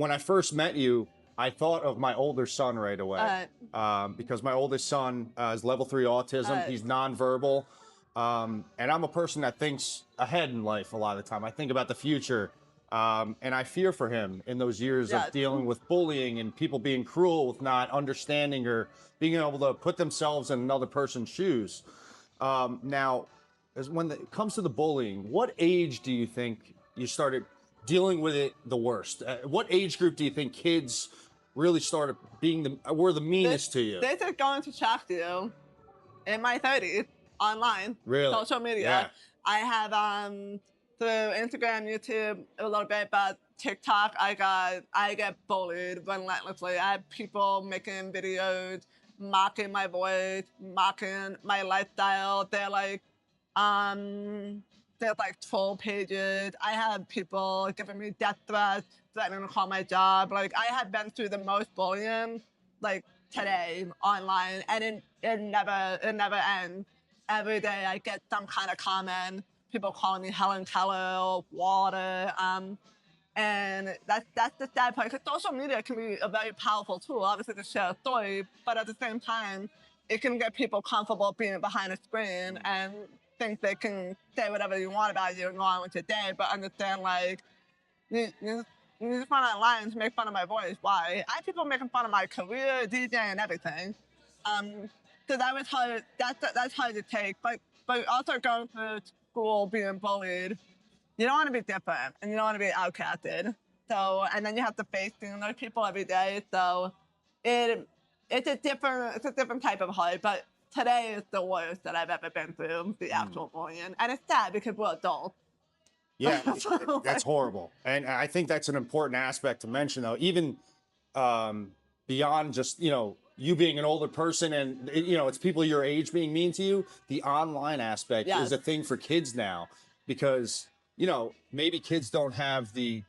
when I first met you, I thought of my older son right away, because my oldest son is level 3 autism. He's nonverbal, and I'm a person that thinks ahead in life a lot of the time. I think about the future, and I fear for him in those years of dealing with bullying and people being cruel with not understanding or being able to put themselves in another person's shoes. Now, when it comes to the bullying, what age do you think you started dealing with it the worst? What age group do you think kids really started were the meanest to you? They started going to shock you in my 30s online, social media. Yeah. I have through Instagram, YouTube, a little bit, but TikTok, I get bullied relentlessly. I have people making videos, mocking my voice, mocking my lifestyle. They're like, there's like troll pages. I have people giving me death threats, threatening to call my job. Like, I have been through the most bullying, like, today online, and it never ends. Every day I get some kind of comment, people calling me Helen Keller or water, and that's the sad part. Because social media can be a very powerful tool, obviously, to share a story, but at the same time, it can get people comfortable being behind a screen and think they can say whatever you want about you and go on with your day, but understand, like, you just went online to make fun of my voice. Why? I have people making fun of my career, DJ, and everything. So that was hard. That's hard to take. But also going through school, being bullied, you don't want to be different, and you don't want to be outcasted. So, and then you have to face those people every day. So, it's a different type of hard. But today is the worst that I've ever been through, the actual bullying, and it's sad because we're adults. Yeah, that's horrible. And I think that's an important aspect to mention, though, even beyond just, you being an older person and, it's people your age being mean to you. The online aspect is a thing for kids now because, maybe kids don't have the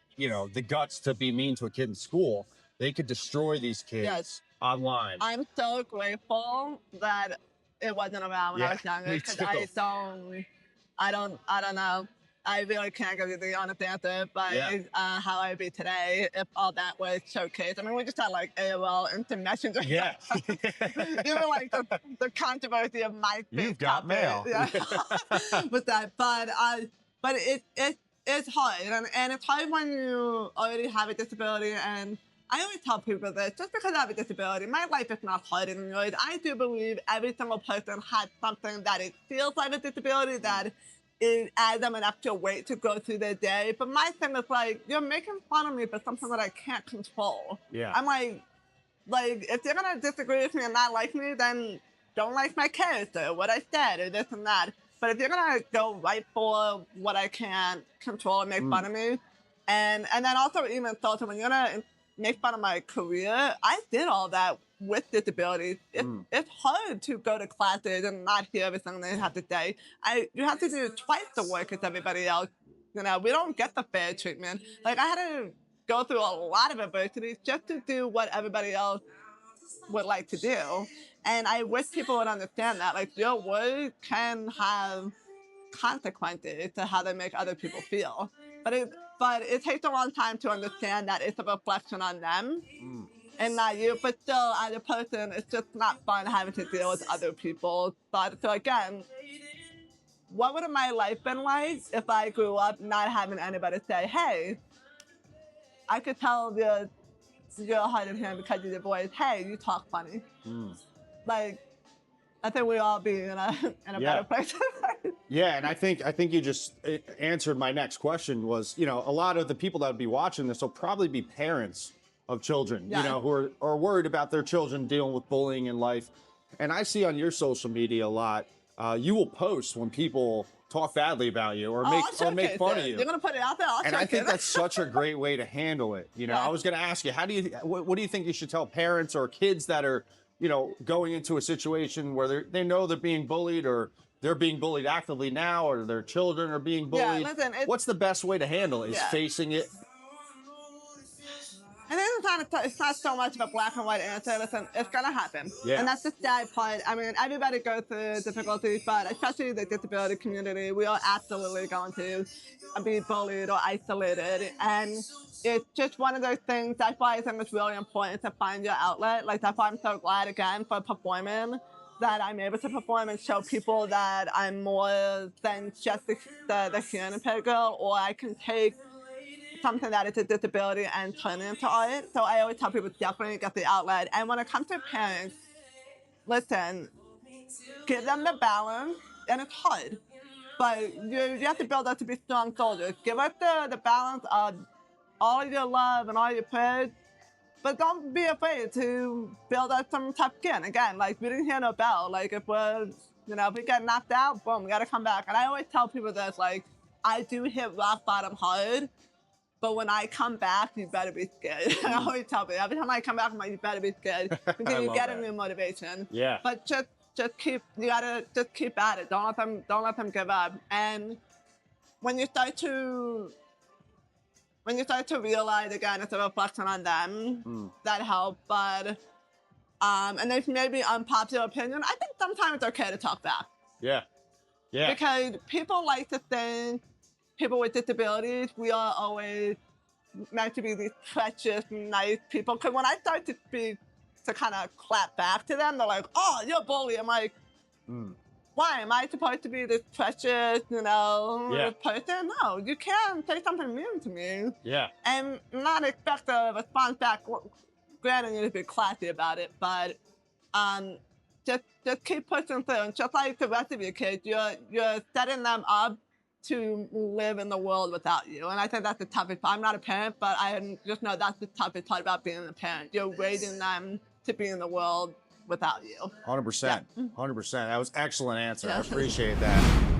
guts to be mean to a kid in school. They could destroy these kids online. I'm so grateful that it wasn't around when I was younger because I don't know. I really can't give you the honest answer, but how I'd be today if all that was showcased. I mean, we just had like AOL Instant Messenger. Yeah. Even like the controversy of my You've got mail. Yeah. With that, but it's hard, and it's hard when you already have a disability. And I always tell people this: just because I have a disability, my life is not harder than yours. I do believe every single person has something that it feels like a disability that it adds them an extra weight to go through their day. But my thing is like, you're making fun of me for something that I can't control. Yeah. I'm like, if you're gonna disagree with me and not like me, then don't like my character, what I said, or this and that. But if you're gonna go right for what I can't control and make fun of me, and then also even social, when you're gonna make fun of my career, I did all that with disabilities. It's hard to go to classes and not hear everything they have to say. You have to do twice the work as everybody else. We don't get the fair treatment. Like, I had to go through a lot of adversity just to do what everybody else would like to do. And I wish people would understand that. Like, your words can have consequences to how they make other people feel. But it takes a long time to understand that it's a reflection on them. And not you, but still, as a person, it's just not fun having to deal with other people. But so again, what would my life been like if I grew up not having anybody say, "Hey, I could tell you're hard of hearing because of your voice. Hey, you talk funny." Like, I think we all be in a better place. Yeah, and I think you just answered my next question. Was a lot of the people that would be watching this will probably be parents of children, who are worried about their children dealing with bullying in life. And I see on your social media a lot, you will post when people talk badly about you or make fun of you. You're gonna put it out there. And I think that's such a great way to handle it. I was going to ask you, what do you think you should tell parents or kids that are, going into a situation where they know they're being bullied or they're being bullied actively now, or their children are being bullied? Yeah, listen, what's the best way to handle it? Is facing it? I think sometimes it's not so much of a black and white answer. Listen, it's gonna happen. Yeah. And that's the sad part. I mean, everybody goes through difficulties, but especially the disability community, we are absolutely going to be bullied or isolated. And it's just one of those things. That's why I think it's really important to find your outlet. Like, that's why I'm so glad, again, for performing, that I'm able to perform and show people that I'm more than just the human girl, or I can take something that is a disability and turn it into art. So I always tell people, definitely get the outlet. And when it comes to parents, listen, give them the balance, and it's hard. But you have to build up to be strong soldiers. Give us the balance of all your love and all your prayers, but don't be afraid to build up some tough skin. Again, like, we didn't hear no bell. Like, if we get knocked out, boom, we gotta come back. And I always tell people this, like, I do hit rock bottom hard, but when I come back, you better be scared. I always tell people, every time I come back, I'm like, you better be scared, because you get a new motivation. Yeah. But you gotta just keep at it. Don't let them give up. And when you start to realize, again, it's a reflection on them, that helps. But and there's maybe unpopular opinion. I think sometimes it's okay to talk back. Yeah. Yeah. Because people like to think people with disabilities, we are always meant to be these precious, nice people. Because when I start to speak, to kind of clap back to them, they're like, "Oh, you're a bully." I'm like, why? Am I supposed to be this precious, person? No, you can't say something mean to me. Yeah. And not expect a response back. Granted, you need to be classy about it, but just keep pushing through. And just like the rest of your kids, you're setting them up to live in the world without you. And I think that's the toughest part. I'm not a parent, but I just know that's the toughest part about being a parent. You're raising them to be in the world without you. 100%. Yeah. 100%. That was an excellent answer. I appreciate that.